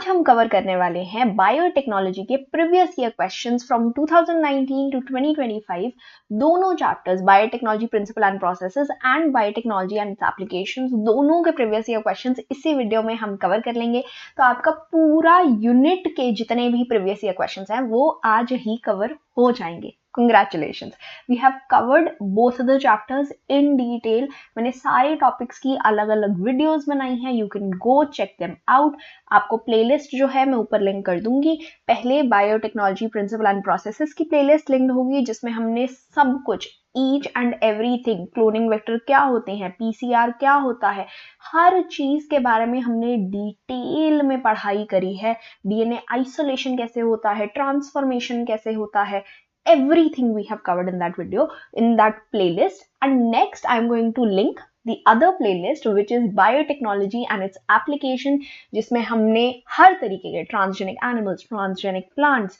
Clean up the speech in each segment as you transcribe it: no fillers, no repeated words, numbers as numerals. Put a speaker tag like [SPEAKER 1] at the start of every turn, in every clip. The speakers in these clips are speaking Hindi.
[SPEAKER 1] आज हम कवर करने वाले हैं बायोटेक्नोलॉजी के previous year questions from 2019 to 2025, दोनों chapters biotechnology principle and processes and biotechnology and its applications, दोनों के प्रीवियस ईयर क्वेश्चंस इसी वीडियो में हम कवर कर लेंगे। तो आपका पूरा यूनिट के जितने भी प्रीवियस ईयर क्वेश्चंस हैं वो आज ही कवर हो जाएंगे। Congratulations, we have covered both of the chapters in detail. मैंने सारे टॉपिक्स की अलग अलग वीडियोस बनाई हैं, you can go check them out. आपको प्लेलिस्ट जो है मैं ऊपर लिंक कर दूंगी। पहले बायोटेक्नोलॉजी प्रिंसिपल एंड प्रोसेसेस की प्लेलिस्ट लिंक होगी जिसमें हमने सब कुछ each and everything, cloning vector क्या होते हैं, पीसीआर क्या होता है, हर चीज के बारे में हमने डिटेल में पढ़ाई करी है। डीएनए आइसोलेशन कैसे होता है, ट्रांसफॉर्मेशन कैसे होता है, everything we have covered in that video, in that playlist. And next I'm going to link the other playlist which is biotechnology and its application, जिसमें हमने हर तरीके के ट्रांसजेनिक एनिमल्स, ट्रांसजेनिक प्लांट्स,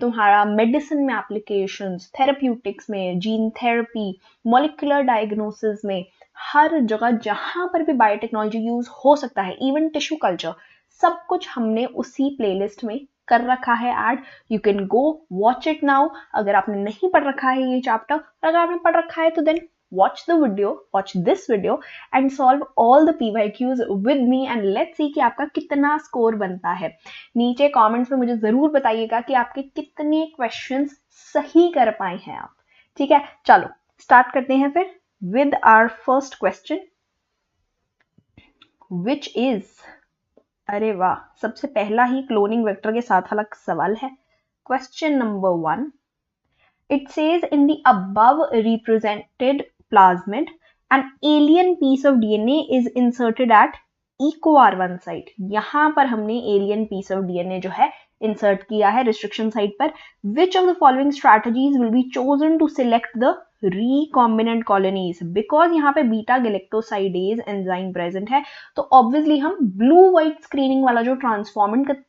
[SPEAKER 1] तुम्हारा मेडिसिन में एप्लीकेशंस, थेरेप्यूटिक्स में, जीन थेरेपी, मॉलिक्यूलर डायग्नोसिस में, हर जगह जहां पर भी बायोटेक्नोलॉजी यूज हो सकता है, इवन टिश्यू कल्चर, सब कुछ हमने उसी प्लेलिस्ट में कर रखा है add. You can go watch it now. अगर आपने नहीं पढ़ रखा है ये चैप्टर, अगर आपने पढ़ रखा है तो then watch the video, watch this video and solve all the PYQs with me and let's see कि आपका कितना स्कोर बनता है। नीचे कमेंट्स में मुझे जरूर बताइएगा कि आपके कितने क्वेश्चंस सही कर पाए हैं आप। ठीक है, चलो स्टार्ट करते हैं फिर with our first question which is, अरे वाह, सबसे पहला ही क्लोनिंग वेक्टर के साथ अलग सवाल है। Question number 1, it says in the above represented plasmid an alien piece of DNA is inserted at EcoR1 site. यहां पर हमने एलियन पीस ऑफ डीएनए जो है इंसर्ट किया है रिस्ट्रिक्शन साइट पर। Which of the following strategies will be chosen to select the recombinant colonies? Because यहाँ पे बीटा गैलेक्टोसाइडेज एंजाइम प्रेजेंट है तो ऑब्वियसली हम ब्लू व्हाइट स्क्रीनिंग वाला जो ट्रांसफॉर्मेंट का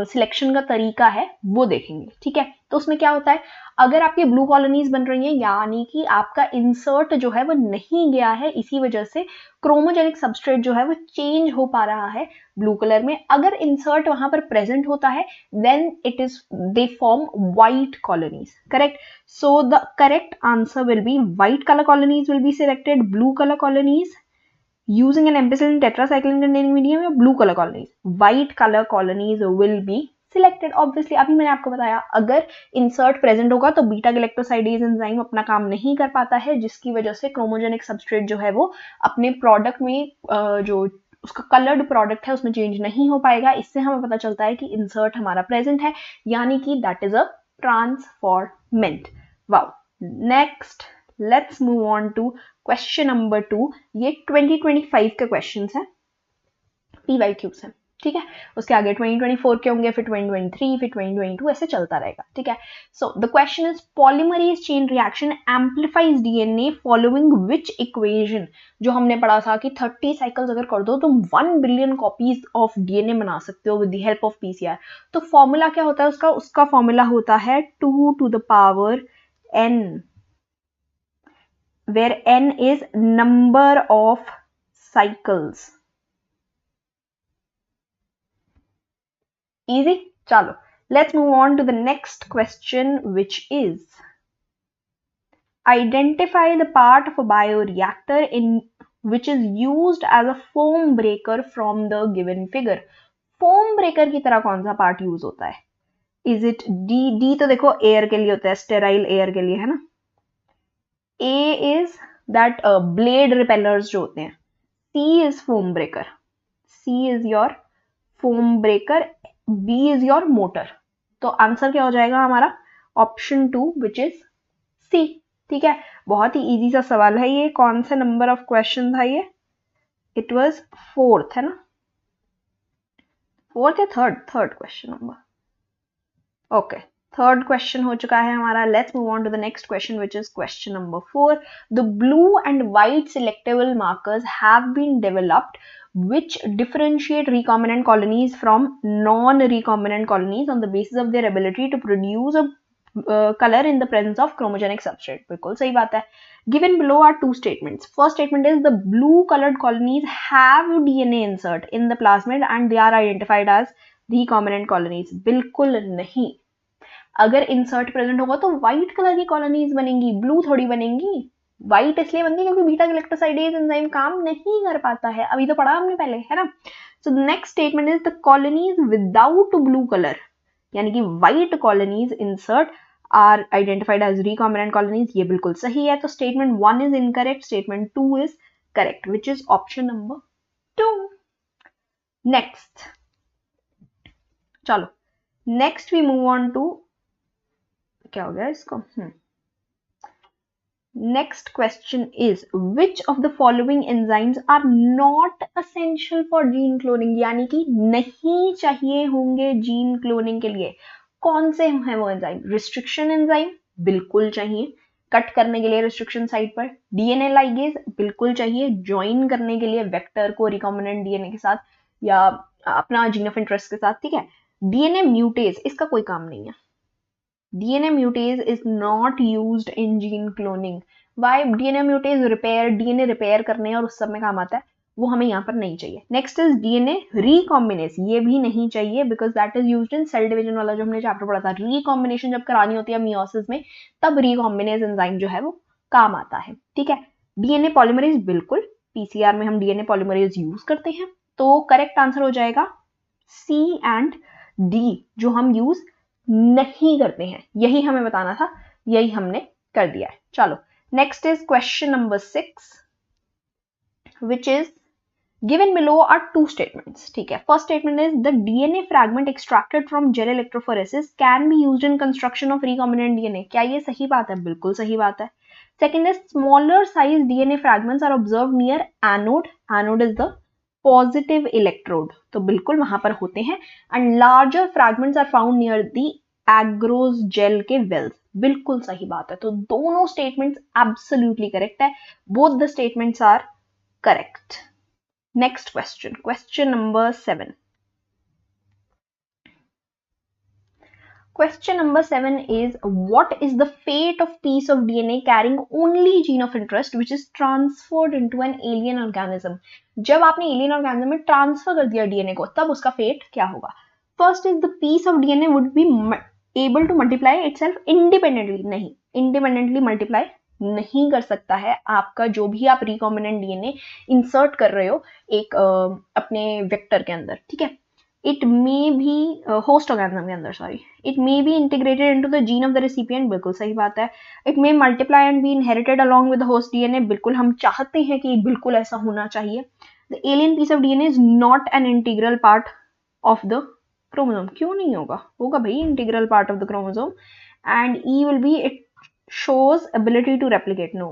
[SPEAKER 1] सिलेक्शन का तरीका है वो देखेंगे। ठीक है, तो उसमें क्या होता है, अगर आपकी ब्लू कॉलोनीज बन रही हैं यानी कि आपका इंसर्ट जो है वो नहीं गया है, इसी वजह से क्रोमोजेनिक सबस्ट्रेट जो है वो चेंज हो पा रहा है ब्लू कलर में। अगर इंसर्ट वहां पर प्रेजेंट होता है then it is they form white colonies. Correct, so the correct answer will be white colour colonies will be selected, blue colour colonies using an ampicillin tetracycline containing medium, या blue color colonies, white color colonies will be selected. Obviously अभी मैंने आपको बताया अगर इंसर्ट प्रेजेंट होगा तो बीटा गैलेक्टोसाइडेज एंजाइम अपना काम नहीं कर पाता है, जिसकी वजह से क्रोमोजेनिक सबस्ट्रेट जो है वो अपने प्रोडक्ट में जो उसका कलर्ड प्रोडक्ट है उसमें चेंज नहीं हो पाएगा। इससे हमें पता चलता है कि इंसर्ट हमारा प्रेजेंट है यानी कि that is a transformant. Wow, next let's move on to question number 2। ये 2025 के क्वेश्चन है, PYQs है। ठीक है, उसके आगे 2024 के होंगे, फिर 2023, फिर 2022, ऐसे चलता रहेगा। ठीक है, so the question is polymerase chain reaction amplifies DNA following which equation? जो हमने पढ़ा था कि 30 साइकिल्स अगर कर दो तुम 1 बिलियन कॉपीज ऑफ डीएनए बना सकते हो with the help of PCR. तो फॉर्मूला क्या होता है उसका फॉर्मूला होता है 2 to the power n, where n is number of cycles. Easy? Chalo, let's move on to the next question which is, identify the part of a bioreactor in which is used as a foam breaker from the given figure. foam breaker की तरह कौन सा पार्ट यूज होता है? Is it D तो देखो एयर के लिए होता है, स्टेराइल एयर के लिए, है ना। A is that blade repellers जो होते हैं। C is foam breaker, C is your foam breaker, B is your motor। तो आंसर क्या हो जाएगा हमारा? Option 2 which is C। ठीक है, बहुत ही इजी सा सवाल है ये। कौन सा नंबर ऑफ क्वेश्चन था ये? इट वाज 4th, है ना, 4th या third question number. Okay, third question हो चुका है हमारा। Let's move on to the next question which is question number 4। The blue and white selectable markers have been developed which differentiate recombinant colonies from non-recombinant colonies on the basis of their ability to produce a color in the presence of chromogenic substrate. बिल्कुल सही बात है. Given below are two statements. First statement is the blue colored colonies have DNA insert in the plasmid and they are identified as recombinant colonies. बिल्कुल नहीं. अगर इंसर्ट प्रेजेंट होगा तो व्हाइट कलर की कॉलोनीज बनेंगी, ब्लू थोड़ी बनेंगी. व्हाइट इसलिए बनती है क्योंकि बीटा गैलेक्टोसाइडेज एंजाइम काम नहीं कर पाता है. अभी तो पढ़ा हमने पहले, है ना. So next statement is the colonies without blue colour, यानी कि white colonies insert are identified as recombinant colonies. ये बिल्कुल सही है. तो statement 1 is incorrect, statement 2 is correct, which is option number 2. Next, चलो next we move on to, क्या हो गया इसको, next question is which of the following enzymes are not essential for gene cloning, यानी कि नहीं चाहिए होंगे जीन क्लोनिंग के लिए. कौन से हैं वो एंजाइम? रिस्ट्रिक्शन एंजाइम बिल्कुल चाहिए कट करने के लिए रिस्ट्रिक्शन साइट पर. डीएनए लाइगेज बिल्कुल चाहिए ज्वाइन करने के लिए वेक्टर को रिकॉम्बिनेंट डीएनए के साथ या अपना जीन ऑफ इंटरेस्ट के साथ. ठीक है. डीएनए म्यूटेज इसका कोई काम नहीं है. DNA mutase is not used in gene cloning. Why? DNA mutase repair, DNA repair करने और उस सब में काम आता है, वो हमें यहाँ पर नहीं चाहिए. Next is DNA recombinase, ये भी नहीं चाहिए because that is used in cell division वाला जो हमने चैप्टर पढ़ा था. Recombination जब करानी होती है meiosis में, तब recombinase एंजाइम जो है वो काम आता है. ठीक है. DNA polymerase बिल्कुल, PCR में हम DNA polymerase यूज करते हैं, तो करेक्ट आंसर हो जाएगा C and D जो हम यूज नहीं करते हैं. यही हमें बताना था, यही हमने कर दिया है. चलो next is question number 6 which is given below are two statements. ठीक है. First statement is the DNA fragment extracted from gel electrophoresis can be used in construction of recombinant DNA. क्या ये सही बात है? बिल्कुल सही बात है. Second is smaller size DNA fragments are observed near anode. Anode is the positive electrode, तो बिल्कुल वहां पर होते हैं. And larger fragments are found near the agarose gel के वेल्स. बिल्कुल सही बात है. तो दोनों स्टेटमेंट्स एब्सोल्युटली करेक्ट है. Both the statements are correct. Next question, question number 7. Question number 7 is what is the fate of piece of DNA carrying only gene of interest which is transferred into an alien organism. जब आपने alien organism में ट्रांसफर कर दिया DNA को, तब उसका फेट क्या होगा? First is the piece of DNA would be able to multiply itself independently. नहीं, independently multiply नहीं कर सकता है. आपका जो भी आप रिकॉम्बिनेंट डीएनए इंसर्ट कर रहे हो एक अपने वेक्टर के अंदर, ठीक है, it may be host organism के अंदर, sorry, it may be integrated into the gene of the recipient. बिल्कुल सही बात है. it may multiply and be inherited along with the host DNA. बिल्कुल हम चाहते हैं कि बिल्कुल ऐसा होना चाहिए. the alien piece of DNA is not an integral part of the chromosome. क्यों नहीं होगा? होगा भाई, integral part of the chromosome. and E will be it shows ability to replicate. no,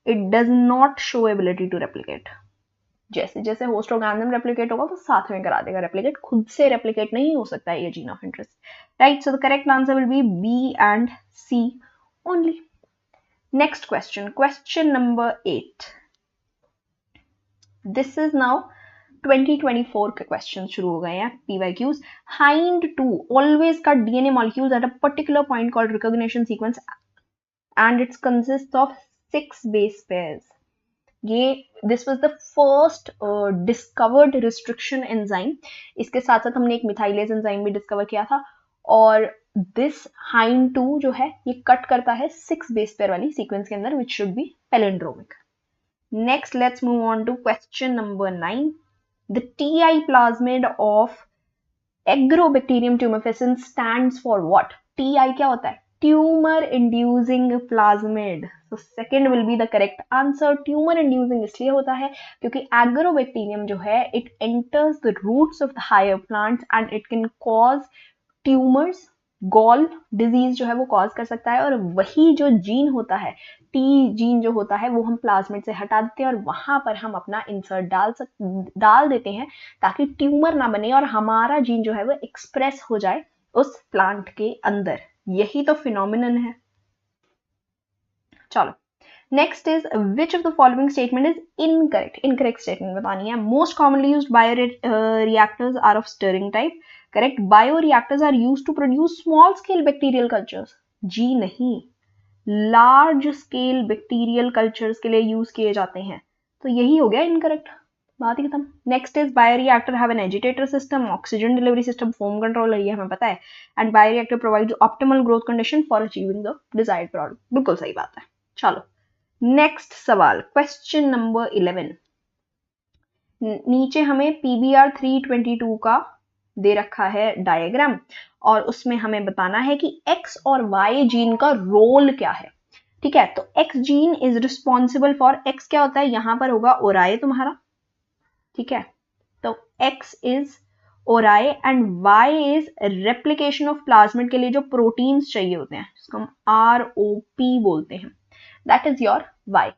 [SPEAKER 1] it does not show ability to replicate. जैसे जैसे होस्ट ऑर्गेनिज्म रेप्लिकेट होगा वो साथ में करा देगा रेप्लिकेट. खुद से रेप्लिकेट नहीं हो सकता है ये gene of interest. Right. So the correct answer will be B and C only. Next question, question number 8. This is now 2024 के क्वेश्चन शुरू हो गए हैं. PYQs. Hind 2 always cut DNA molecules at a particular point called recognition sequence and it's consist of 6 base pairs. ये this was the first discovered restriction enzyme. इसके साथ साथ हमने एक मिथाइलेज एंजाइम भी डिस्कवर किया था. और दिस हाइंड 2 जो है ये कट करता है 6 बेस पेयर वाली सीक्वेंस के अंदर which should be palindromic. Next let's move on to question number 9. The TI plasmid of agrobacterium tumefaciens stands for what? TI क्या होता है? Tumour inducing plasmid. So second will be the correct answer. Tumour inducing इसलिए होता है क्योंकि एग्रोबैक्टीरियम जो है it enters the roots of the higher plants and it can cause tumors. Gall disease जो है वो कॉज कर सकता है. और वही जो जीन होता है, T जीन जो होता है, वो हम प्लाज्मिड से हटा देते हैं और वहां पर हम अपना इंसर्ट डाल देते हैं ताकि ट्यूमर ना बने और हमारा जीन जो है वो एक्सप्रेस हो जाए उस प्लांट के अंदर. यही तो फिनोमिनन है. चलो next is which of the following statement is incorrect. Incorrect statement बतानी है. Most commonly used bioreactors are of stirring type. Correct. Bioreactors are used to produce small scale bacterial cultures. जी नहीं, लार्ज स्केल बैक्टीरियल कल्चर्स के लिए यूज किए जाते हैं. तो यही हो गया इनकरेक्ट. बात ही खत्म. Next is bioreactor have an agitator system, oxygen delivery system, foam controller, ये हमें पता है. And bioreactor provides optimal growth condition for achieving the desired product. बिल्कुल सही बात है. चलो नेक्स्ट सवाल, क्वेश्चन नंबर 11. नीचे हमें PBR 322 का दे रखा है डायग्राम, और उसमें हमें बताना है कि X और Y जीन का रोल क्या है. ठीक है, तो X gene is responsible for, X क्या होता है, यहां पर होगा ओराए तुम्हारा. ठीक है, तो X इज ओराए and Y is replication of plasmid के लिए जो प्रोटीन्स चाहिए होते हैं, जिसको हम ROP बोलते हैं, दैट इज योर Y.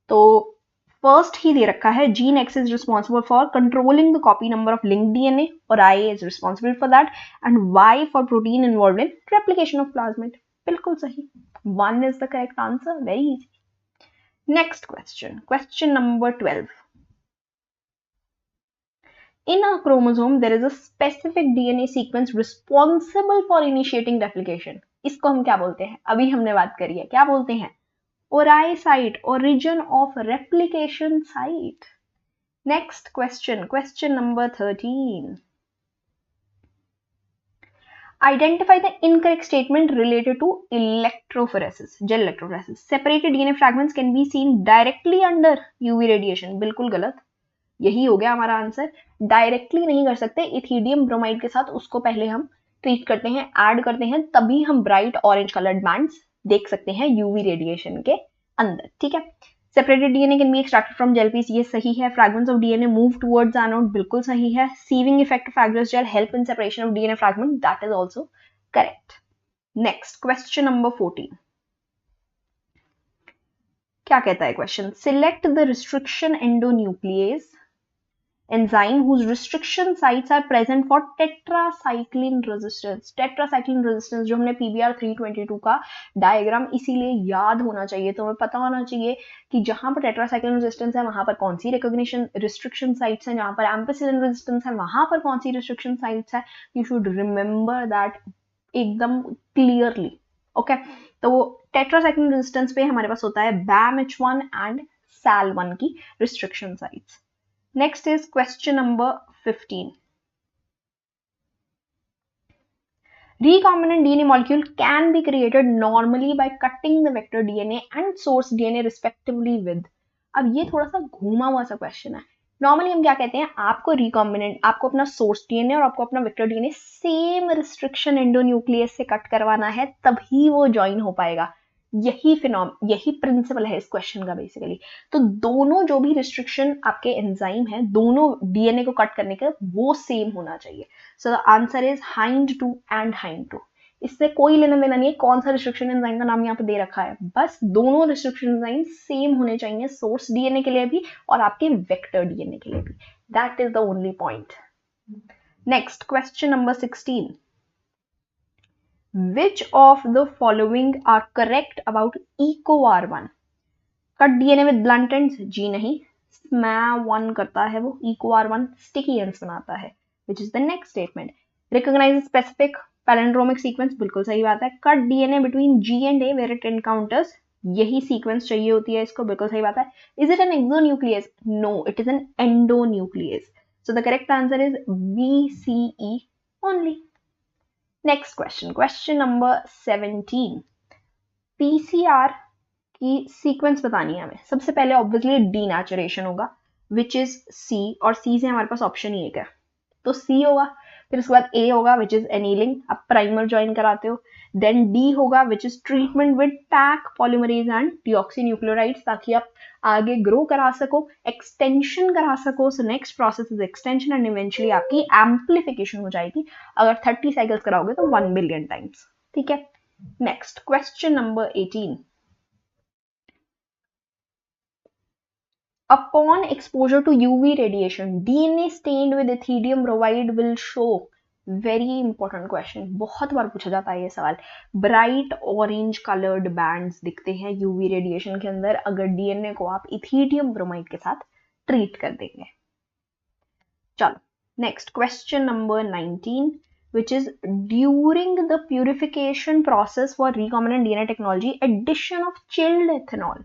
[SPEAKER 1] तो फर्स्ट ही दे रखा है gene X is responsible for controlling the copy number of link DNA, और I is responsible for that, and Y for protein involved in replication of plasmid. बिल्कुल सही. 1 is the correct answer. Very easy. Next question. Question number 12. In a chromosome, there is a specific DNA sequence responsible for initiating replication. इसको हम क्या बोलते हैं? अभी हमने बात करी है. क्या बोलते हैं? Orai site, origin of replication site. Next question. Question number 13. Identify the incorrect statement related to electrophoresis, gel electrophoresis. Separated DNA fragments can be seen directly under UV radiation. बिल्कुल गलत. यही हो गया हमारा आंसर. डायरेक्टली नहीं कर सकते. इथीडियम ब्रोमाइड के साथ उसको पहले हम ट्रीट करते हैं, ऐड करते हैं, तभी हम ब्राइट ऑरेंज कलर्ड बैंड्स देख सकते हैं यूवी रेडिएशन के अंदर. ठीक है. Separated DNA can be extracted from gel piece, ये सही है. Fragments of DNA move towards anode, बिल्कुल सही है. Sieving effect of agarose gel help in separation of DNA fragment, that is also correct. Next question number 14. क्या कहता है क्वेश्चन? Select the restriction endonuclease enzyme whose restriction sites are present for tetracycline resistance. tetracycline resistance जो हमने PBR 322 का डायग्राम इसीलिए याद होना चाहिए, तो हमें पता होना चाहिए कि जहां पर tetracycline resistance है वहां पर कौन सी recognition restriction sites हैं, जहां पर ampicillin resistance है वहां पर कौन सी restriction sites है. You should remember that एकदम clearly. ओके, तो tetracycline resistance पे हमारे पास होता है BAM-H1 and SAL1 की restriction sites. Next is question number 15. Recombinant DNA molecule can be created normally by cutting the vector DNA and source DNA respectively with. अब ये थोड़ा सा घूमा हुआ सा क्वेश्चन है. नॉर्मली हम क्या कहते हैं, आपको रिकॉम्बिनेंट, आपको अपना सोर्स डीएनए और आपको अपना vector DNA same restriction endonuclease से कट करवाना है, तभी वो ज्वाइन हो पाएगा. यही प्रिंसिपल है इस क्वेश्चन का बेसिकली. तो दोनों जो भी रिस्ट्रिक्शन आपके एंजाइम है, दोनों डीएनए को कट करने का, वो सेम होना चाहिए. So the answer is hind 2 and hind 2. इससे कोई लेना देना नहीं है कौन सा रिस्ट्रिक्शन एंजाइम का नाम यहाँ पे दे रखा है, बस दोनों रिस्ट्रिक्शन एंजाइम सेम होने चाहिए, सोर्स डीएनए के लिए भी और आपके वेक्टर डीएनए के लिए भी. That is the only point. Next question number 16. Which of the following are correct about EcoR1? Cut DNA with blunt ends? जी नहीं. SMA1 करता है वो. EcoR1 sticky ends बनाता है. Which is the next statement. Recognize specific palindromic sequence? बिल्कुल सही बात है. Cut DNA between G and A where it encounters? यही सीक्वेंस चाहिए होती है इसको. बिल्कुल सही बात है. Is it an exonuclease? No, it is an endonuclease. So the correct answer is BCE only. Next question, question number 17. PCR की सीक्वेंस बतानी है हमें. सबसे पहले ऑब्वियसली डीनेचुरेशन होगा, विच इज C, और C से हमारे पास ऑप्शन ही एक है, तो C होगा. फिर उसके बाद A होगा विच इज एनीलिंग, आप प्राइमर ज्वाइन कराते हो. देन D होगा which is treatment with Taq polymerase and deoxynucleotides, ताकि आप आगे ग्रो करा सको, एक्सटेंशन करा सको. So next process is extension and eventually आपकी एम्प्लीफिकेशन हो जाएगी. अगर 30 साइकिल्स कराओगे तो 1 बिलियन टाइम्स. ठीक है. Next question number 18. Upon exposure to UV radiation, DNA stained with ethidium bromide will show. Very important question. बहुत बार पूछा जाता है ये सवाल. ब्राइट ऑरेंज कलर्ड बैंड्स दिखते हैं यूवी रेडिएशन के अंदर अगर डीएनए को आप इथीडियम ब्रोमाइड के साथ ट्रीट कर देंगे. चलो next question number 19. which is during the purification process for recombinant DNA technology, addition of chilled ethanol.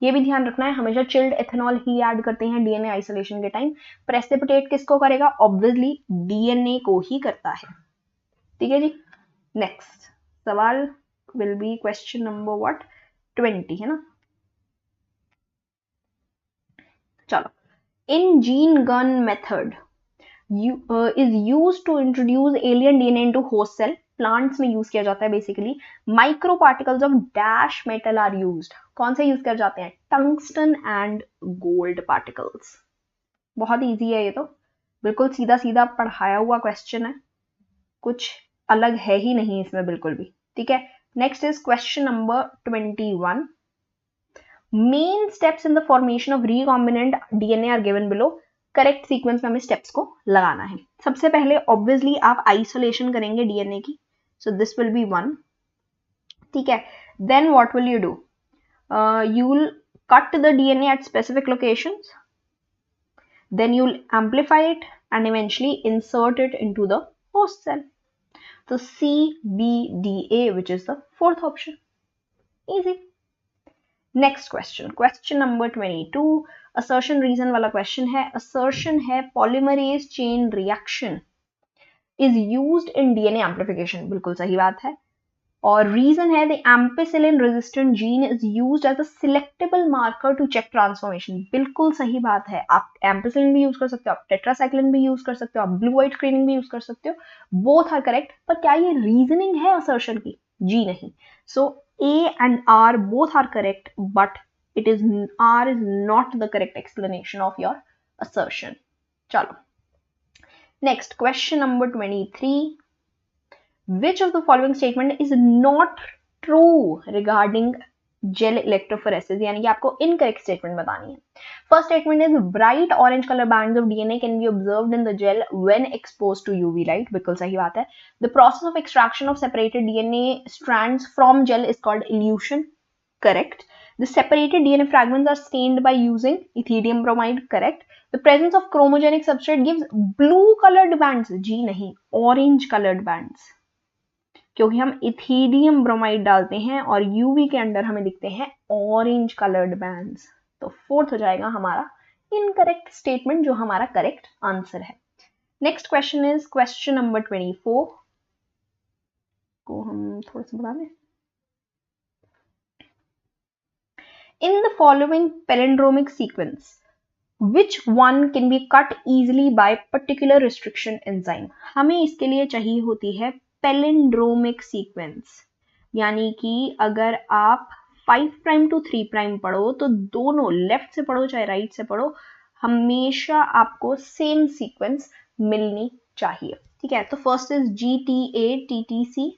[SPEAKER 1] ये भी ध्यान रखना है, हमेशा चिल्ड एथेनॉल ही ऐड करते हैं डीएनए आइसोलेशन के टाइम. प्रेसिपिटेट किसको करेगा? ऑब्वियसली डीएनए को ही करता है. ठीक है जी. नेक्स्ट सवाल will be question number what 20 है ना. चलो. In gene gun method is used to introduce alien DNA into host cell. Plants में यूज किया जाता है basically. Micro particles of dash metal are used. कौन से यूज कर जाते हैं? Tungsten and gold particles. बहुत इजी है ये तो, बिल्कुल सीधा सीधा पढ़ाया हुआ क्वेश्चन है, कुछ अलग है ही नहीं इसमें बिल्कुल भी. ठीक है. Next is question number 21. Main steps in the formation of recombinant DNA are given below. Correct sequence में हमें स्टेप्स को लगाना है. सबसे पहले ऑब्वियसली आप आइसोलेशन करेंगे डीएनए की, सो दिस विल बी 1. ठीक है. Then what will you do? You will cut the DNA at specific locations, then you will amplify it and eventually insert it into the host cell. तो CBDA, which is the fourth option. Easy. Next question, question number 22. Assertion reason वाला क्वेश्चन है. असर्शन है polymerase chain reaction is used in DNA amplification. बिल्कुल सही बात है. और रीजन है the ampicillin resistant gene is used as a selectable marker to check transformation. बिल्कुल सही बात है. आप एम्पिसिलिन भी यूज कर सकते हो, आप टेट्रासाइक्लिन भी यूज कर सकते हो, आप ब्लू व्हाइट स्क्रीनिंग भी यूज कर सकते हो. Both are correct. पर क्या ये रीजनिंग है असर्शन की? जी नहीं. सो A and R both are correct, but R is not the correct explanation of your assertion. Chalo. Next, question number 23. Which of the following statement is not true regarding gel electrophoresis? यानी कि आपको incorrect statement बतानी है. First statement is bright orange color bands of DNA can be observed in the gel when exposed to UV light. बिल्कुल सही बात है. The process of extraction of separated DNA strands from gel is called elution. Correct. The separated DNA fragments are stained by using ethidium bromide. Correct. The presence of chromogenic substrate gives blue colored bands. जी नहीं, orange colored bands. क्योंकि हम इथीडियम ब्रोमाइड डालते हैं और यूवी के अंदर हमें दिखते हैं ऑरेंज कलर्ड बैंड्स. तो फोर्थ हो जाएगा हमारा इनकरेक्ट स्टेटमेंट, जो हमारा करेक्ट आंसर है. Next question is question number 24 को हम थोड़ा सा बता दें. In the following palindromic sequence which one can be cut easily by particular restriction enzyme? हमें इसके लिए चाहिए होती है पैलिंड्रोमिक सीक्वेंस. यानी कि अगर आप 5 प्राइम टू 3 प्राइम पढ़ो तो दोनों, लेफ्ट से पढ़ो चाहे राइट से पढ़ो, हमेशा आपको सेम सीक्वेंस मिलनी चाहिए. ठीक है. तो first is GTA TTC.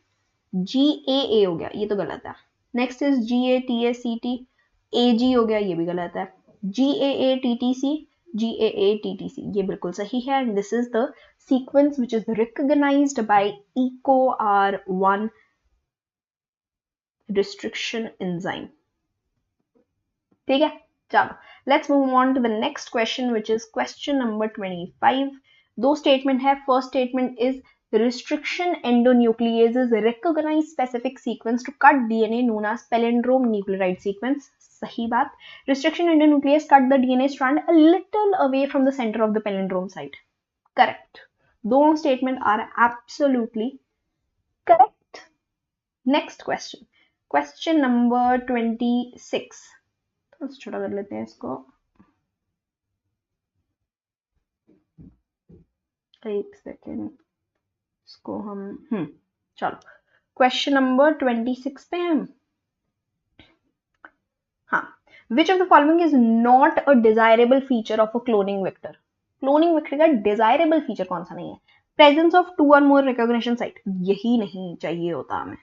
[SPEAKER 1] GAA हो गया, ये तो गलत है. Next is GATA CT. AG हो गया, ये भी गलत है. GAA TTC, GAA TTC, ये बिल्कुल सही है. And this is the sequence which is recognized by EcoR1 restriction enzyme. ठीक है. चलो, let's move on to the next question which is question number 25. दो स्टेटमेंट है. First statement is restriction endonucleases recognize specific sequence to cut DNA known as palindrome nucleotide sequence. सही बात. Restriction endonuclease cut the DNA strand a little away from the center of the palindrome site. Correct. दोनों statement are absolutely correct. Next question. Question number 26. थोड़ा सा छोटा कर लेते हैं इसको. एक सेकेंड, इसको हम चलो क्वेश्चन नंबर 26 पे हम. हाँ. विच of the following is not a desirable feature of a cloning vector? Cloning vector का डिजायरेबल फीचर कौन सा नहीं है? प्रेजेंस ऑफ 2 और मोर रिकॉग्निशन साइट. यही नहीं चाहिए होता हमें,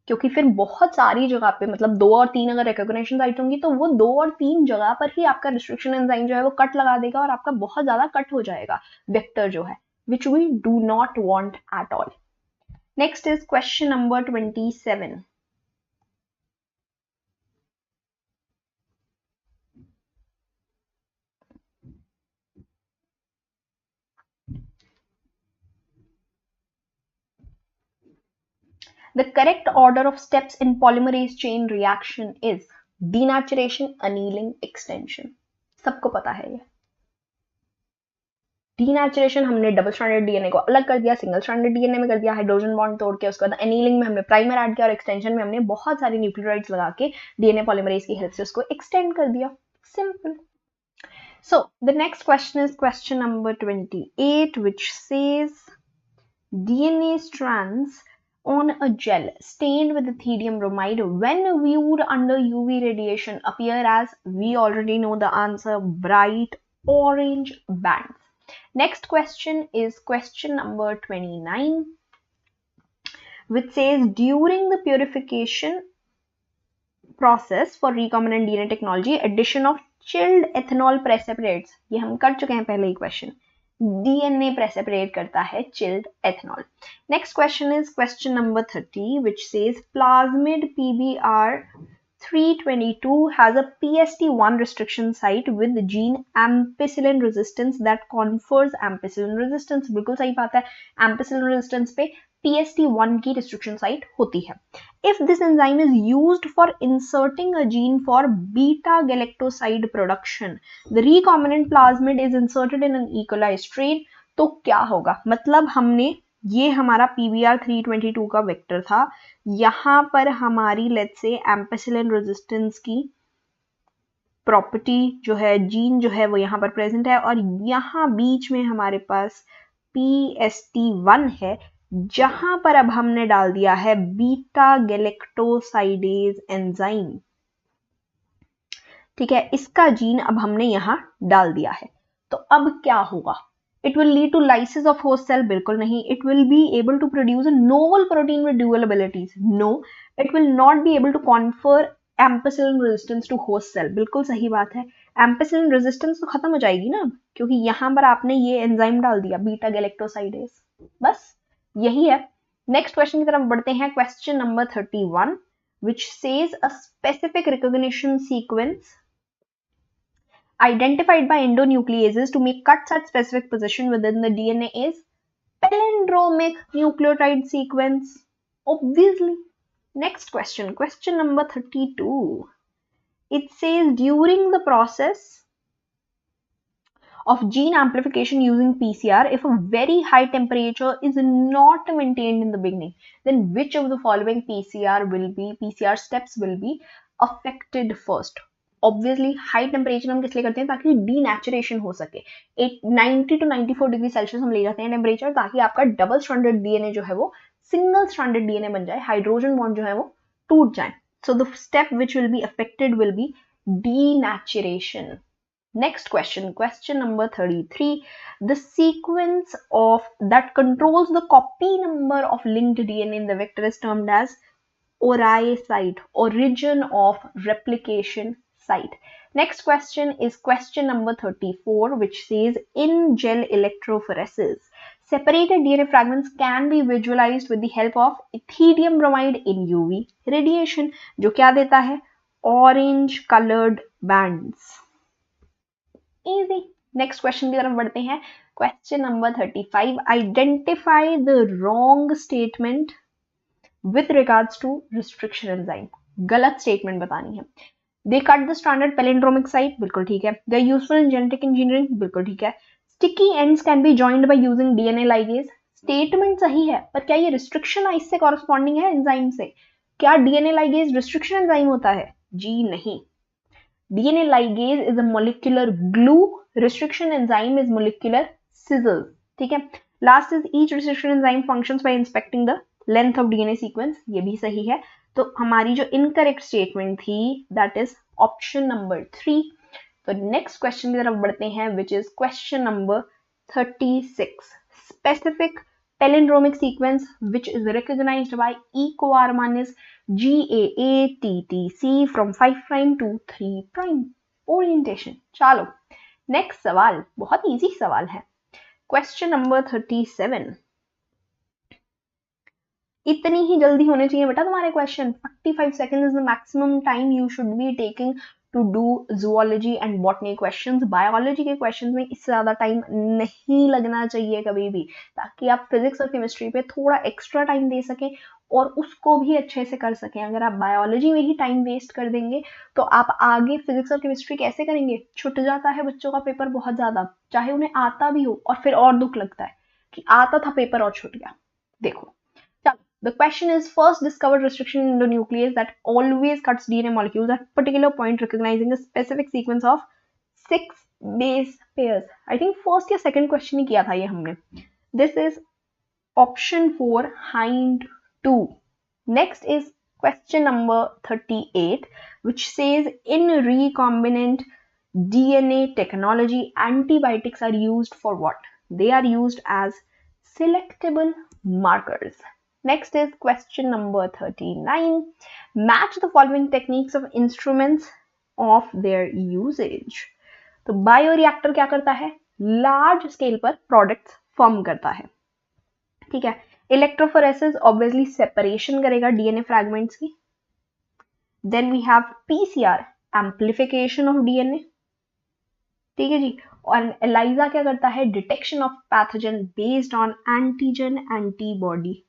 [SPEAKER 1] क्योंकि फिर बहुत सारी जगह पे, मतलब 2 और 3 अगर रिकॉग्निशन साइट होंगी तो वो 2 और 3 जगह पर ही आपका रिस्ट्रिक्शन एंजाइम जो है वो कट लगा देगा और आपका बहुत ज्यादा कट हो जाएगा वेक्टर जो है, which we do not want at all. Next is question number 27. The correct order of steps in polymerase chain reaction is denaturation, annealing, extension. सबको पता है ये. डीनेचुरेशन हमने डबल स्ट्रैंडेड डीएनए को अलग कर दिया, सिंगल स्ट्रैंडेड डीएनए में कर दिया, हाइड्रोजन बॉन्ड तोड़ के. उसके बाद एनीलिंग में हमने प्राइमर ऐड किया और एक्सटेंशन में हमने बहुत सारी न्यूक्लियोटाइड्स लगा के डीएनए पॉलीमरेज की हेल्प से उसको एक्सटेंड कर दिया. Simple. So the next question is question number 28, which says DNA strands on a gel stained with ethidium bromide when viewed under UV radiation appear as, we already know the answer, bright orange bands. Next question is question number 29, which says during the purification process for recombinant DNA technology, addition of chilled ethanol precipitates, ये हम कर चुके हैं पहले ही क्वेश्चन, DNA precipitate करता है chilled ethanol. Next question is question number 30, which says plasmid PBr 322 has a PST1 restriction site with gene ampicillin resistance that confers ampicillin resistance. बिल्कुल सही बात है, ampicillin resistance पे PST1 की restriction site होती है. If this enzyme is used for inserting a gene for beta galactoside production, the recombinant plasmid is inserted in an E. coli strain, तो क्या होगा? मतलब हमने ये हमारा PBr 322 का वेक्टर था, यहाँ पर हमारी लेट्स से एम्पेसिलिन रेजिस्टेंस की प्रॉपर्टी जो है, जीन जो है वो यहाँ पर प्रेजेंट है, और यहाँ बीच में हमारे पास PST1 है, जहां पर अब हमने डाल दिया है बीटा गैलेक्टोसाइडेज एंजाइम. ठीक है, इसका जीन अब हमने यहां डाल दिया है. तो अब क्या होगा? It will lead to lysis of host cell, बिल्कुल नहीं. It will be able to produce a novel protein with dual abilities, no. It will not be able to confer ampicillin resistance to host cell, बिल्कुल सही बात है. ampicillin resistance तो खत्म हो जाएगी ना, क्योंकि यहां पर आपने ये एंजाइम डाल दिया बीटा गैलेक्टोसाइडेज. बस यही है. नेक्स्ट क्वेश्चन की तरफ बढ़ते हैं. Question number 31, which says a specific recognition sequence identified by endonucleases to make cuts at specific position within the DNA is palindromic nucleotide sequence. Obviously. Next question, question number 32. It says during the process of gene amplification using PCR, if a very high temperature is not maintained in the beginning, then which of the following PCR steps will be affected first? Obviously high temperature हम किस लिए करते हैं? ताकि डीनेचुरेशन हो सके. 90 to 94 डिग्री सेल्सियस हम ले जाते हैं टेम्परेचर, ताकि आपका डबल स्ट्रैंडेड डीएनए जो है वो सिंगल स्ट्रैंडेड डीएनए बन जाए, हाइड्रोजन बॉन्ड जो है वो टूट जाए. So the step which will be affected will be denaturation. Next question, question number 33. The sequence of that controls the copy number of linked DNA in the vector is termed as ORI site, origin of replication site. Next question is question number 34, which says in gel electrophoresis, separated DNA fragments can be visualized with the help of ethidium bromide in UV radiation, जो क्या देता है? Orange colored bands. Easy. Next question की तरफ बढ़ते हैं. Question number 35. Identify the wrong statement with regards to restriction enzyme. गलत statement बतानी है. They cut the stranded palindromic site, बिल्कुल ठीक है. They are useful in genetic engineering, बिल्कुल ठीक है. Sticky ends can be joined by using DNA ligase. Statement सही है, पर क्या ये restriction इससे corresponding है enzyme से? क्या DNA ligase restriction enzyme होता है? जी नहीं. DNA ligase is a molecular glue. Restriction enzyme is molecular scissors. ठीक है. Last is each restriction enzyme functions by inspecting the length of DNA sequence. ये भी सही है. तो हमारी जो incorrect statement थी, that is option number 3. तो next question की तरफ बढ़ते हैं, which is question number 36. Specific palindromic sequence which is recognized by E-coarman is GAATTC from 5' to 3'. Orientation. चलो नेक्स्ट सवाल बहुत इजी सवाल है. Question number 37. इतनी ही जल्दी होने चाहिए बेटा तुम्हारे question. 45 seconds is the maximum time you should be taking to do zoology and botany questions. Biology के क्वेश्चंस में इससे ज्यादा टाइम नहीं लगना चाहिए कभी भी, ताकि आप फिजिक्स और केमिस्ट्री पे थोड़ा एक्स्ट्रा टाइम दे सकें और उसको भी अच्छे से कर सकें। अगर आप बायोलॉजी में ही टाइम वेस्ट कर देंगे तो आप आगे फिजिक्स और केमिस्ट्री कैसे करेंगे? छूट जाता है बच्चों का पेपर बहुत ज्यादा, चाहे उन्हें आता भी हो, और फिर और दुख लगता है कि आता था पेपर और छूट गया। देखो, the question is first discovered restriction in the nucleus that always cuts DNA molecules at particular point, recognizing a specific sequence of 6 base pairs. I think first या second question ही किया था ये हमने. This is option 4, hind 2. Next is question number 38, which says in recombinant DNA technology, antibiotics are used for what? They are used as selectable markers. Next is question number 39. Match the following techniques of instruments of their usage. तो बायोरिएक्टर क्या करता है? लार्ज स्केल पर प्रोडक्ट्स फॉर्म करता है, ठीक है। इलेक्ट्रोफोरेसिस ऑब्वियसली सेपरेशन करेगा डीएनए फ्रैगमेंट्स की। Then we have PCR, amplification of DNA, ठीक है जी। और एलाइजा क्या करता है? Detection of pathogen based on antigen antibody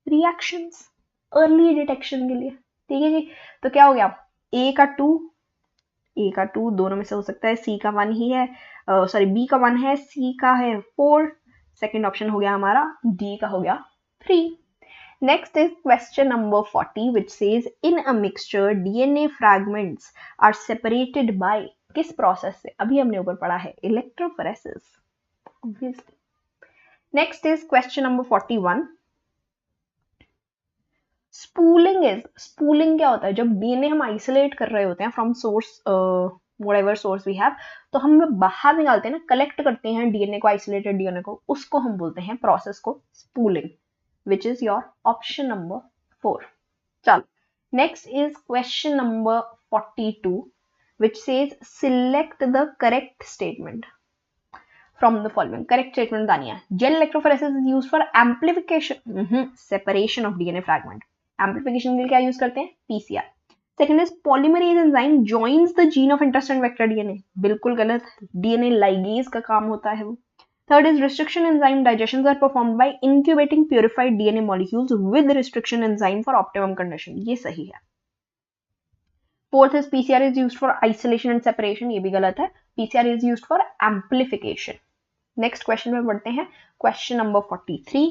[SPEAKER 1] reactions, early detection के लिए, ठीक है जी। तो क्या हो गया? ए का 2 दोनों में से हो सकता है, सी का 1 ही है, सॉरी बी का 1 है, सी का है 4, सेकेंड ऑप्शन हो गया हमारा, डी का हो गया 3। Next is question number 40 which says in a mixture DNA fragments are separated by किस प्रोसेस से? अभी हमने ऊपर पढ़ा है, electrophoresis obviously. Next is question number 41। Spooling क्या होता है? जब डीएनए हम आइसोलेट कर रहे होते हैं from source, whatever source we have, तो हम बाहर निकालते हैं ना, कलेक्ट करते हैं डीएनए को, आइसोलेटेड डीएनए को, उसको हम बोलते हैं प्रोसेस को spooling, which is your option number 4। चलो, next is question number 42 which says select the correct statement from the following. Correct statement बतानी है। Gel electrophoresis is used for amplification, separation of DNA fragment. Amplification के लिए क्या यूज करते हैं? PCR. Second is polymerase enzyme joins the gene of interest and vector DNA. बिल्कुल गलत, DNA ligase का काम होता है वो। Third is restriction enzyme digestions are performed by incubating purified DNA molecules with restriction enzyme for optimum condition. ये सही है। Fourth is PCR is used for isolation and separation. ये भी गलत है, PCR is used for amplification. Next question में बढ़ते हैं, question number 43,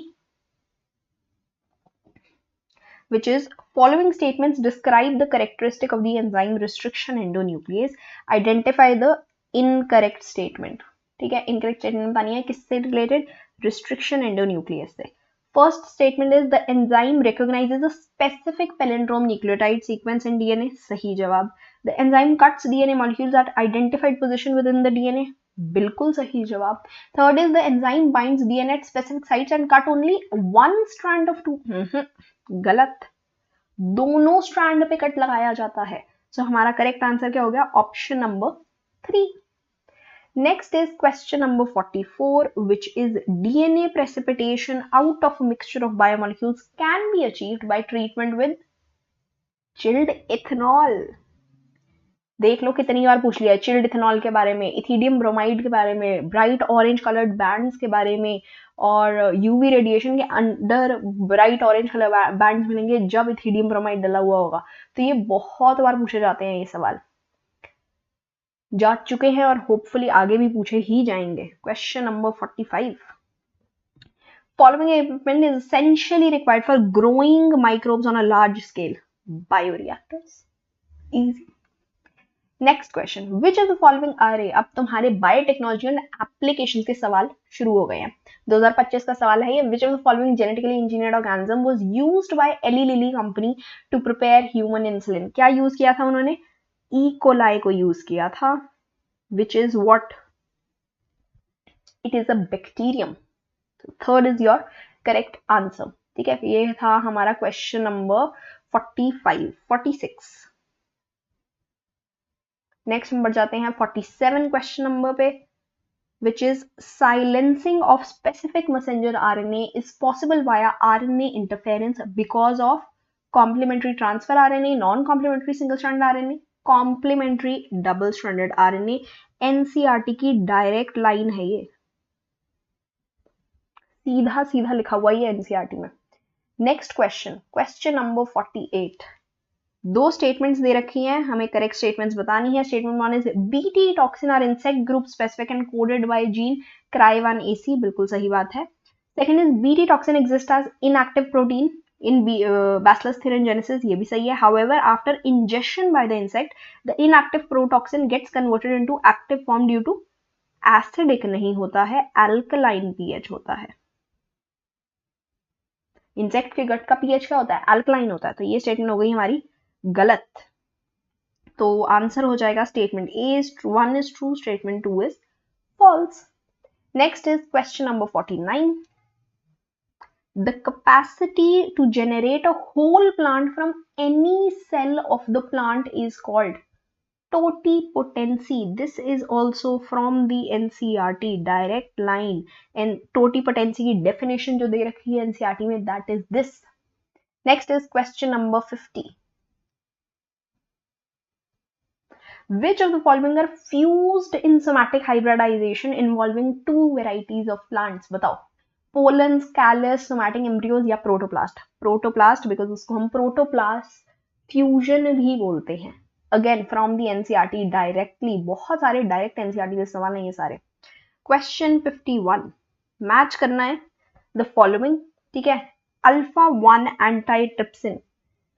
[SPEAKER 1] which is following statements describe the characteristic of the enzyme restriction endonuclease. Identify the incorrect statement. ठीक है, incorrect statement बतानी है किससे related? Restriction endonuclease से। First statement is the enzyme recognizes a specific palindrome nucleotide sequence in DNA. सही जवाब। The enzyme cuts DNA molecules at identified position within the DNA. बिल्कुल सही जवाब। Third is the enzyme binds DNA at specific sites and cut only one strand of two. गलत, दोनों स्ट्रैंड पे कट लगाया जाता है। So हमारा करेक्ट आंसर क्या हो गया? Option number 3। Next is question number 44, which is DNA precipitation out of a mixture of biomolecules can be achieved by treatment with chilled ethanol. देख लो कितनी बार पूछ लिया है चिल्ड इथेनॉल के बारे में, इथिडियम ब्रोमाइड के बारे में, ब्राइट ऑरेंज कलर्ड बैंड्स के बारे में, और यूवी रेडिएशन के under bright orange colour bands मिलेंगे जब इथिडियम ब्रोमाइड डला हुआ होगा। तो ये बहुत बार पूछे जाते हैं, ये सवाल जा चुके हैं और होपफुली आगे भी पूछे ही जाएंगे। Question number 45, following equipment is essentially required for growing microbes on a large scale. Bioreactors. Easy. Next question, which of the following are? अब तुम्हारे बायोटेक्नोलॉजी एंड एप्लीकेशन के सवाल शुरू हो गए हैं। 2025 का सवाल है ये, which of the following genetically engineered organism was used by Eli Lilly company to prepare human insulin? क्या यूज किया था उन्होंने? E. coli को यूज किया था, which is what? It is a bacterium. Third is your correct answer. ठीक है, ये था हमारा क्वेश्चन नंबर 46। नेक्स्ट नंबर जाते हैं 47 क्वेश्चन नंबर पे, which is silencing of specific messenger RNA is possible via RNA interference because of complementary transfer RNA, non-complementary single-stranded RNA, complementary double-stranded RNA। NCERT की डायरेक्ट लाइन है ये, सीधा सीधा लिखा हुआ है NCERT में। Next question, question number 48। दो स्टेटमेंट्स दे रखी हैं, हमें करेक्ट स्टेटमेंट्स बतानी है। Statement 1 is BT toxin are insect group specific and coded by gene CRY1AC, बिल्कुल सही बात है। Second is BT toxin exist as inactive protein in Bacillus thuringiensis, ये भी सही है। However, after ingestion by the insect, the inactive protoxin gets converted into active form due to acidic नहीं होता है, alkaline pH होता है। इंसेक्ट के गट का पीएच क्या होता है? अल्कलाइन होता है। तो ये स्टेटमेंट हो गई हमारी गलत। तो आंसर हो जाएगा statement A is 1 is true, statement 2 is false. Next is question number 49। The capacity to generate a whole plant from any cell of the plant is called totipotency. This is also from the NCERT direct line, and totipotency की definition जो दे रखी है NCERT में, that is this. Next is question number 50. Which of the following are fused in somatic hybridization involving two varieties of plants? बताओ। पोलन्स, कैलस, सोमैटिक एम्ब्रियोज या प्रोटोप्लास्ट? प्रोटोप्लास्ट, बिकॉज उसको हम प्रोटोप्लास्ट फ्यूजन भी बोलते हैं। Again from the NCERT directly, बहुत सारे डायरेक्ट एनसीईआरटी के सवाल हैं ये सारे। क्वेश्चन 51, मैच करना है द फॉलोइंग, ठीक है। अल्फा 1 एंटाइट्रिप्सिन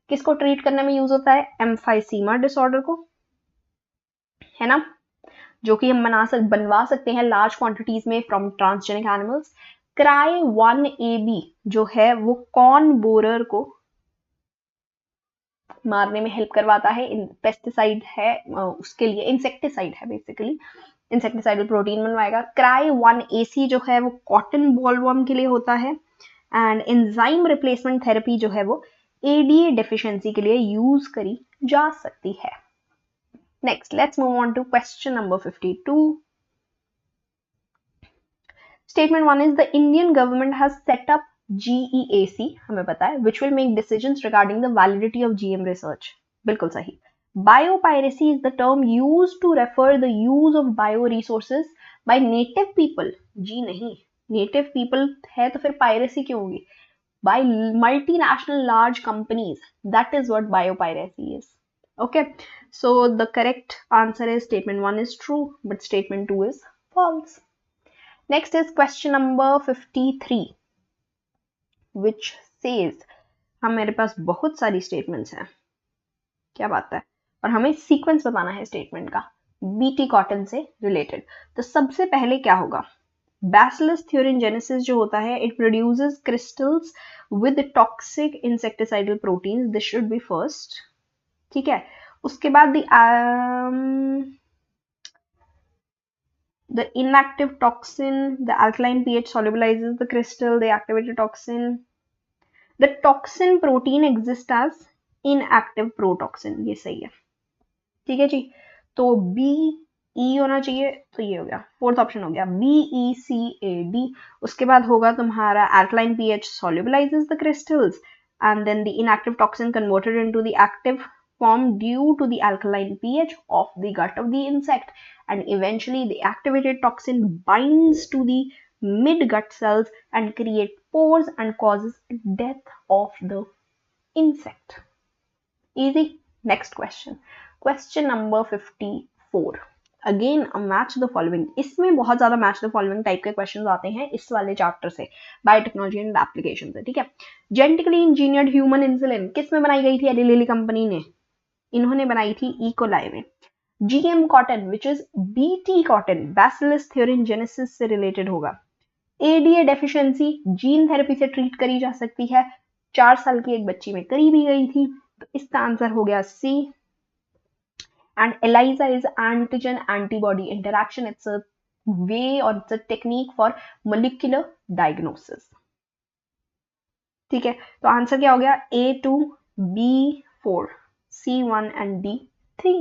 [SPEAKER 1] किसको ट्रीट करने में यूज होता है? एम्फाइसीमा डिसऑर्डर को, है ना, जो कि हम बनवा सकते हैं लार्ज क्वांटिटीज में फ्रॉम ट्रांसजेनिक एनिमल्स। CRY1AB जो है वो कॉर्न बोरर को मारने में हेल्प करवाता है। पेस्टिसाइड है, उसके लिए इंसेक्टिसाइड है, बेसिकली इंसेक्टिसाइडल प्रोटीन बनवाएगा। CRY1AC जो है वो कॉटन बॉलवर्म के लिए होता है। एंड एंजाइम रिप्लेसमेंट थेरेपी जो है वो ADA डेफिशिएंसी के लिए यूज करी जा सकती है। Next, let's move on to question number 52। Statement 1 is the Indian government has set up GEAC, हमें पता है, which will make decisions regarding the validity of GM research. बिल्कुल सही। Biopiracy is the term used to refer the use of bioresources by native people. जी नहीं, native people है तो फिर piracy क्यों होगी? By multinational large companies. That is what biopiracy is. Okay, so the correct answer is statement 1 is true, but statement 2 is false. Next is question number 53, which says, मेरे पास बहुत सारी स्टेटमेंट्स हैं, क्या बात है, और हमें सीक्वेंस बताना है स्टेटमेंट का बीटी कॉटन से रिलेटेड। तो सबसे पहले क्या होगा? Bacillus thuringiensis जो होता है, it produces crystals with toxic insecticidal proteins. This should be first, ठीक है। उसके बाद the inactive toxin, the alkaline pH solubilizes the crystal, the activated toxin. The toxin protein exists as inactive protoxin, ये सही है, ठीक है जी। तो BE होना चाहिए, तो ये हो गया, फोर्थ ऑप्शन हो गया BECAD। उसके बाद होगा तुम्हारा alkaline pH solubilizes the crystals, and then the inactive toxin converted into the active form due to the alkaline pH of the gut of the insect, and eventually the activated toxin binds to the mid-gut cells and create pores and causes death of the insect. Easy. Next question. Question number 54. Again, match the following. इसमें बहुत ज्यादा match the following टाइप के क्वेश्चन आते हैं इस वाले चैप्टर से, बायोटेक्नोलॉजी एंड एप्लीकेशन से, ठीक है। जेनेटिकली इंजीनियर्ड ह्यूमन इंसुलिन किस में बनाई गई थी? एली लिली कंपनी ने, इन्होंने बनाई थी इकोलाई में। GM cotton which is BT cotton, bacillus thuringiensis से रिलेटेड होगा। ADA डेफिशिएंसी जीन थेरेपी से ट्रीट करी जा सकती है, 4 साल की एक बच्ची में करी भी गई थी, तो इसका आंसर हो गया C। And ELISA is antigen antibody interaction. It's a way or it's a technique for molecular diagnosis. ठीक है, तो आंसर क्या हो गया? A2, B4, C1 and D3.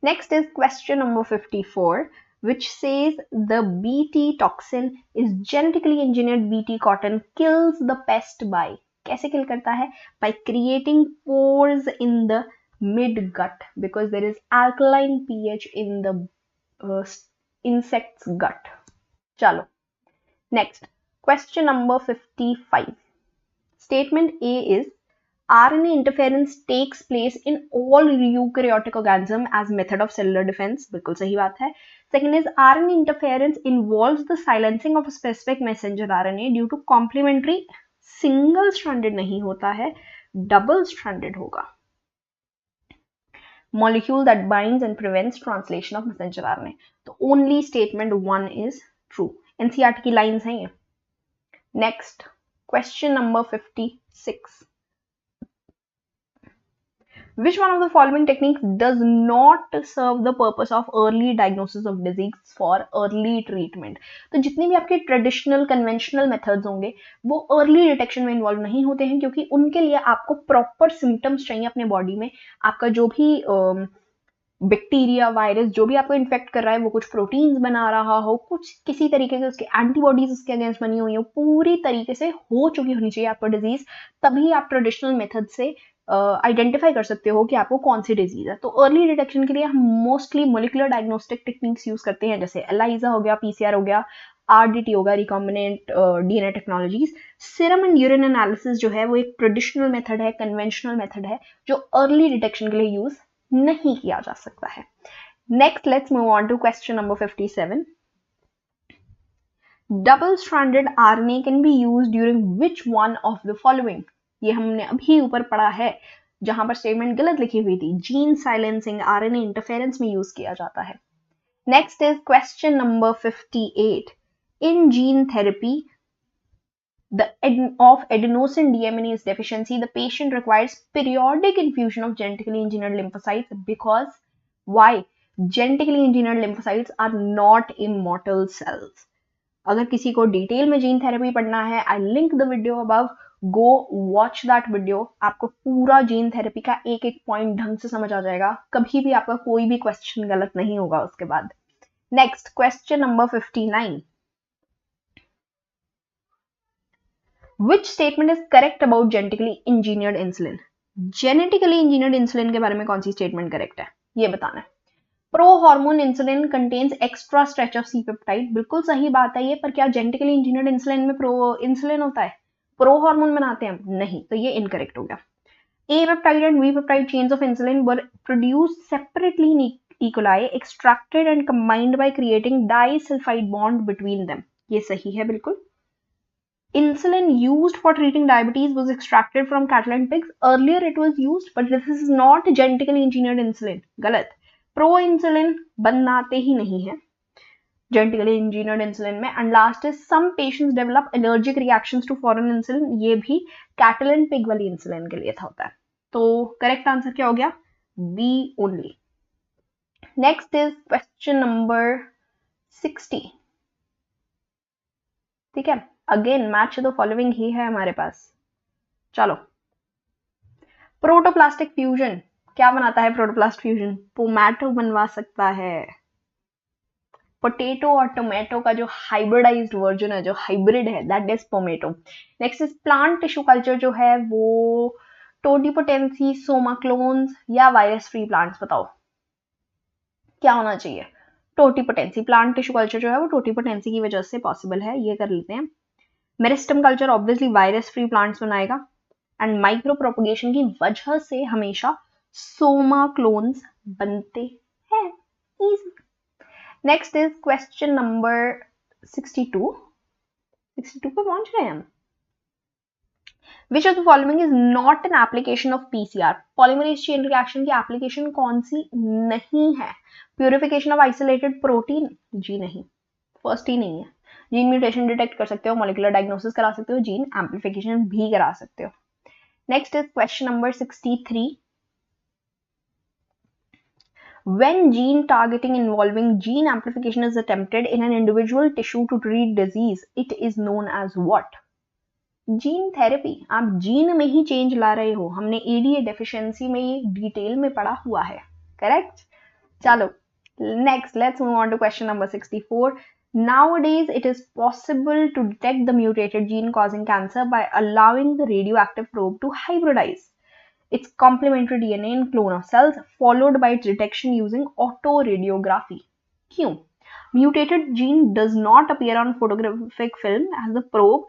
[SPEAKER 1] Next is question number 54, which says the BT toxin is genetically engineered BT cotton kills the pest by, कैसे kill करता है? By creating pores in the mid gut, because there is alkaline pH in the insect's gut. चलो next, question number 55. Statement A is RNA interference takes place in all eukaryotic organism as method of cellular defense. बिल्कुल सही बात है. Second is RNA interference involves the silencing of a specific messenger RNA due to complementary. Single stranded नहीं होता है, double stranded होगा. Molecule that binds and prevents translation of messenger RNA. तो only statement 1 is true. NCERT की lines हैं ये. Next, question number 56. Which one of the following techniques does not serve the purpose of early diagnosis of disease for early treatment? तो जितनी भी आपके ट्रेडिशनल कन्वेंशनल मेथड्स होंगे वो अर्ली डिटेक्शन में इन्वॉल्व नहीं होते हैं, क्योंकि उनके लिए आपको प्रॉपर सिम्टम्स चाहिए अपने बॉडी में. आपका जो भी बैक्टीरिया वायरस जो भी आपको इन्फेक्ट कर रहा है वो कुछ प्रोटीन्स बना रहा हो, कुछ किसी तरीके से उसके एंटीबॉडीज उसके अगेंस्ट बनी हुई हो, पूरी तरीके से हो चुकी होनी चाहिए आपको डिजीज, तभी आप ट्रेडिशनल मेथड से आइडेंटिफाई कर सकते हो कि आपको कौन सी डिजीज है. तो अर्ली डिटेक्शन के लिए हम mostly molecular diagnostic techniques use करते हैं, जैसे एलाइजा हो गया, पीसीआर हो गया, आरडीटी होगा, recombinant DNA technologies. Serum and urine analysis जो है वो एक ट्रेडिशनल मेथड है, कन्वेंशनल मेथड है, जो अर्ली डिटेक्शन के लिए यूज नहीं किया जा सकता है. Next, let's move on to question number 57. Double stranded RNA can be used during which one of the following? ये हमने अभी ऊपर पढ़ा है जहां पर स्टेटमेंट गलत लिखी हुई थी. जीन साइलेंसिंग आरएनए इंटरफेरेंस में यूज किया जाता है. Next is question number 58. In gene therapy of adenosine deaminase deficiency, the patient requires periodic infusion of genetically engineered lymphocytes because why? Genetically engineered lymphocytes are not immortal cells. अगर किसी को डिटेल में जीन थेरेपी पढ़ना है, I link the video above, go watch that video. आपको पूरा जीन थेरेपी का एक एक पॉइंट ढंग से समझ आ जाएगा, कभी भी आपका कोई भी क्वेश्चन गलत नहीं होगा उसके बाद. Next, question number 59. Which statement is correct about genetically engineered insulin? Genetically engineered insulin के बारे में कौन सी स्टेटमेंट करेक्ट है ये बताना है. Pro hormone insulin contains extra stretch of C peptide. बिल्कुल सही बात है ये, पर क्या जेनेटिकली इंजीनियर्ड इंसुलिन में प्रो इंसुलिन होता है? प्रो हार्मोन बनाते हैं हम? नहीं, तो ये इनकरेक्ट हो गया. A peptide and B peptide chains of insulin were produced separately in E. coli, extracted and combined by creating disulfide bond between them. ये सही है बिल्कुल. Insulin used for treating diabetes was extracted from cattle and pigs. Earlier it was used, but this is not genetically engineered insulin. गलत. Pro insulin बनाते ही नहीं है genetically engineered insulin में. And last is some patients develop allergic reactions to foreign insulin. ये भी cattle and pig वाली insulin के लिए था होता है. तो correct answer क्या हो गया? B only. Next is question number 60. ठीक है, अगेन मैच द फॉलोइंग ही है हमारे पास. चलो, प्रोटोप्लास्टिक फ्यूजन क्या बनाता है? प्रोटोप्लास्ट फ्यूजन पोमैटो बनवा सकता है. पोटैटो और टोमेटो का जो हाइब्रिडाइज्ड वर्जन है, जो हाइब्रिड है, that is pomato. Next is plant tissue culture जो है वो टोटिपोटेंसी, सोमा क्लोन्स या वायरस फ्री प्लांट्स. बताओ क्या होना चाहिए? टोटिपोटेंसी. प्लांट टिश्यू कल्चर जो है वो टोटिपोटेंसी की वजह से पॉसिबल है, ये कर लेते हैं. Meristem culture obviously virus free plants बनाएगा. एंड माइक्रो प्रोपगेशन की वजह से हमेशा सोमा क्लोन्स बनते हैं. Easy. Next is question number 62. 62 पे पहुंच गए हम. Which of the following is not an application of PCR? Polymerase chain reaction की एप्लीकेशन कौन सी नहीं है? Purification of isolated protein? जी नहीं, फर्स्ट ही नहीं है. जीन म्यूटेशन डिटेक्ट कर सकते हो, मॉलिक्यूलर डायग्नोसिस करा सकते हो, जीन एम्प्लीफिकेशन भी करा सकते हो. Next is question number 63. When gene targeting involving gene amplification is attempted in an individual tissue to treat disease, it is known as what? Gene therapy. आप जीन में ही चेंज ला रहे हो. हमने एडीए डेफिशिएंसी में ये डिटेल में पढ़ा हुआ है. करेक्ट. चलो, next let's move on to question number 64. Nowadays, it is possible to detect the mutated gene causing cancer by allowing the radioactive probe to hybridize its complementary DNA in clone of cells, followed by its detection using autoradiography. क्यों? Mutated gene does not appear on photographic film as the probe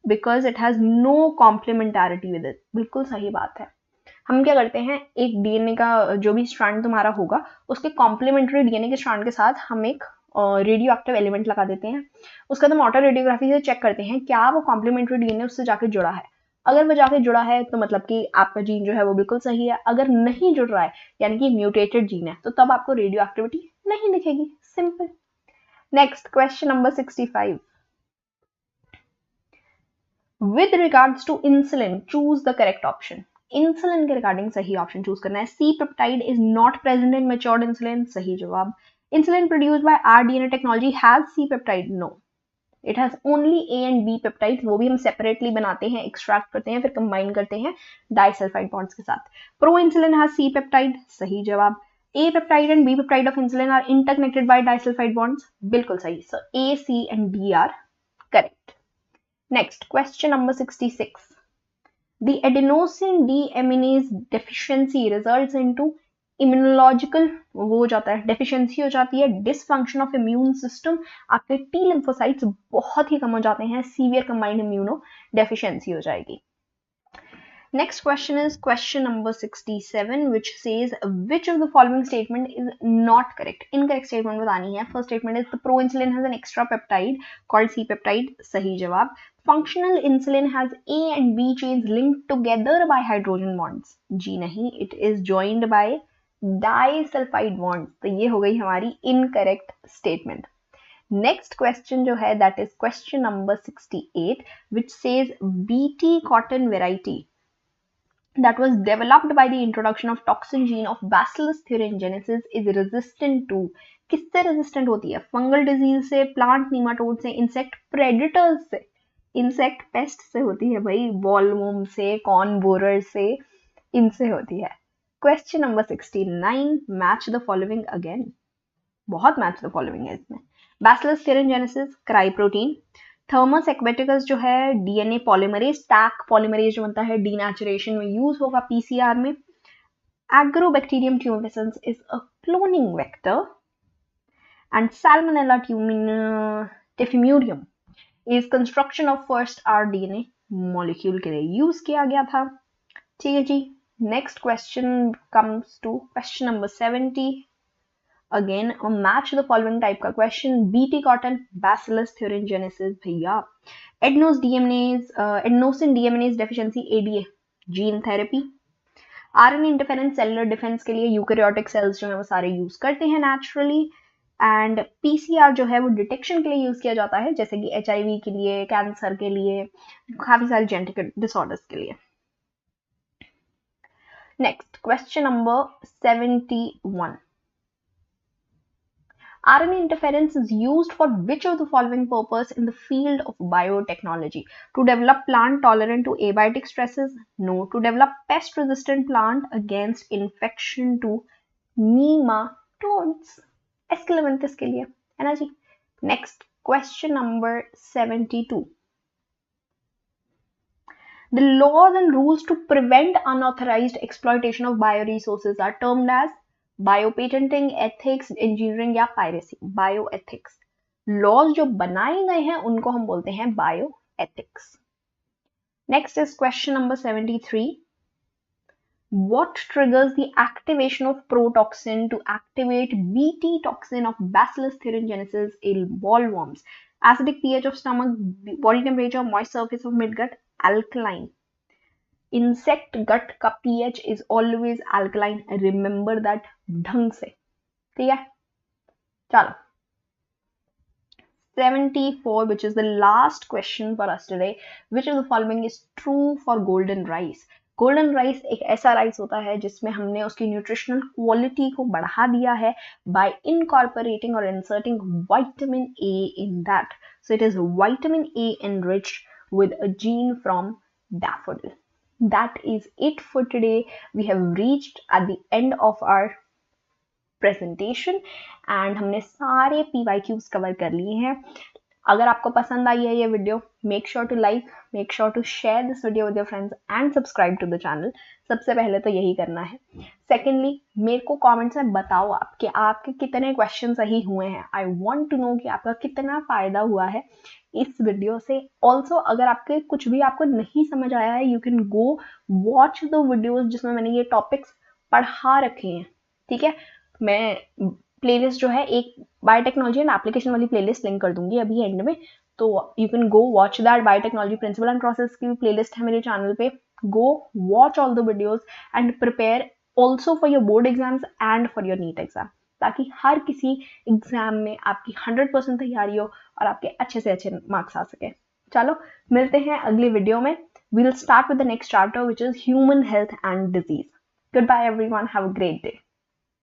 [SPEAKER 1] because it has no complementarity with it. बिल्कुल सही बात है। हम क्या करते हैं, एक डीएनए का जो भी स्ट्रैंड तुम्हारा होगा उसके कॉम्प्लीमेंट्री डीएनए के स्ट्रैंड के साथ हम एक रेडियो एक्टिव एलिमेंट लगा देते हैं। उसका हम ऑटो रेडियोग्राफी से चेक करते हैं क्या वो कॉम्प्लीमेंट्री डीएनए उससे जाके जुड़ा है। अगर वो जाके जुड़ा है तो मतलब कि आपका जीन जो है वो बिल्कुल सही है। अगर नहीं जुड़ रहा है यानी कि म्यूटेटेड जीन है, तो तब आपको रेडियो एक्टिविटी नहीं दिखेगी। Simple. Next question number 65। With regards to insulin choose the correct option. Insulin के रिगार्डिंग सही ऑप्शन चूज करना है। C peptide is not present in matured insulin, सही जवाब। Insulin produced by rDNA technology has C peptide, no. It has only A and B peptides, वो भी हम separately बनाते हैं, extract करते हैं, फिर combine करते हैं disulfide bonds के साथ। Pro insulin has C peptide, सही जवाब। A peptide and B peptide of insulin are interconnected by disulfide bonds, बिल्कुल सही। So A, C and D are correct. Next, question number 66. The adenosine deaminase deficiency results into immunological वो हो जाता है, डेफिशिएंसी हो जाती है, डिसफंक्शन ऑफ इम्यून सिस्टम, आपके टी लिम्फोसाइट्स बहुत ही कम हो जाते हैं, सीवियर कंबाइंड इम्यूनो डेफिशिएंसी हो जाएगी। Next question is question number 67, which says which of the following statement is not correct. Incorrect statement बतानी है। First statement is the proinsulin has an extra peptide called C peptide, सही जवाब। Functional insulin has A and B chains linked together by hydrogen bonds, जी नहीं, it is joined by disulfide bonds, तो ये हो गई हमारी incorrect statement. Next question जो है that is question number 68, which says BT cotton variety that was developed by the introduction of toxin gene of Bacillus thuringiensis is resistant to, किससे resistant होती है? फंगल डिजीज से, प्लांट नीमाटोड से, इंसेक्ट प्रेडिटर्स से, इंसेक्ट पेस्ट से होती है भाई, बॉलवॉर्म से, कॉर्न बोरर से, इनसे होती है। Question number 69, match the following again. बहुत मैच द फॉलोइंग है इसमें। Bacillus thuringiensis cry protein, Thermus aquaticus जो है डीएनए पॉलीमरेज, टैक पॉलीमरेज जो बनता है डीनेचुरेशन में यूज होगा पीसीआर में। Agrobacterium tumefaciens is a cloning vector and salmonella typhimurium is construction of first rDNA molecule के लिए यूज किया गया था। ठीक है जी। Next question comes to question number 70। Again, a match the following type का question. BT cotton, Bacillus thuringiensis भैया। adenosine deaminase deficiency ADA, gene therapy। RNA interference cellular defense के लिए यूकैरियोटिक सेल्स जो है वो सारे यूज करते हैं नेचुरली। एंड PCR जो है वो डिटेक्शन के लिए यूज किया जाता है, जैसे कि HIV के लिए, कैंसर के लिए, काफी सारे जेनेटिक डिसऑर्डर्स के लिए। Next question number 71। RNA interference is used for which of the following purpose in the field of biotechnology? To develop plant tolerant to abiotic stresses? No. To develop pest resistant plant against infection to nematodes? Escalamanthus के लिए है ना जी। Next question number 72. The laws and rules to prevent unauthorized exploitation of bioresources are termed as biopatenting, ethics, engineering या पायरेसी। Bioethics. लॉज जो बनाए गए हैं उनको हम बोलते हैं bioethics. Next is question number 73। What triggers the activation of protoxin to activate BT toxin of Bacillus thuringiensis in bollworms? Acidic pH of stomach, body temperature, moist surface of midgut, alkaline. Insect gut का pH is always alkaline, remember that ढंग से। ठीक है, चलो 74, which is the last question for us today. Which of the following is true for golden rice? Golden rice एक ऐसा राइस होता है जिसमें हमने उसकी न्यूट्रिशनल क्वालिटी को बढ़ा दिया है बाय इनकॉर्पोरेटिंग और inserting vitamin A in that. So it is vitamin A enriched with a gene from daffodil. That is it for today. We have reached at the end of our presentation and हमने सारे PYQs कवर कर लिए हैं। अगर आपको पसंद आई है ये video, make sure to like, make sure to share this video with your friends and subscribe to the channel. सबसे पहले तो यही करना है। सेकेंडली, मेरे को कमेंट्स में बताओ आपके कितने क्वेश्चन सही हुए हैं। आई वांट टू नो कि आपका कितना फायदा हुआ है इस वीडियो से। ऑल्सो अगर आपके कुछ भी आपको नहीं समझ आया है, you can go watch the videos जिसमें मैंने ये टॉपिक्स पढ़ा रखे हैं। ठीक है, मैं प्लेलिस्ट जो है एक बायोटेक्नोलॉजी एंड एप्लीकेशन वाली प्लेलिस्ट लिंक कर दूंगी अभी एंड में, तो you can go watch that. Biotechnology principle and process की प्लेलिस्ट है मेरे चैनल पे। Go watch all the videos and prepare also for your board exams and for your NEET exam, ताकि हर किसी एग्जाम में आपकी 100% तैयारी हो और आपके अच्छे से अच्छे मार्क्स आ सके। चलो मिलते हैं अगली वीडियो में। We will start with the next chapter which is human health and disease. Goodbye everyone, have a great day.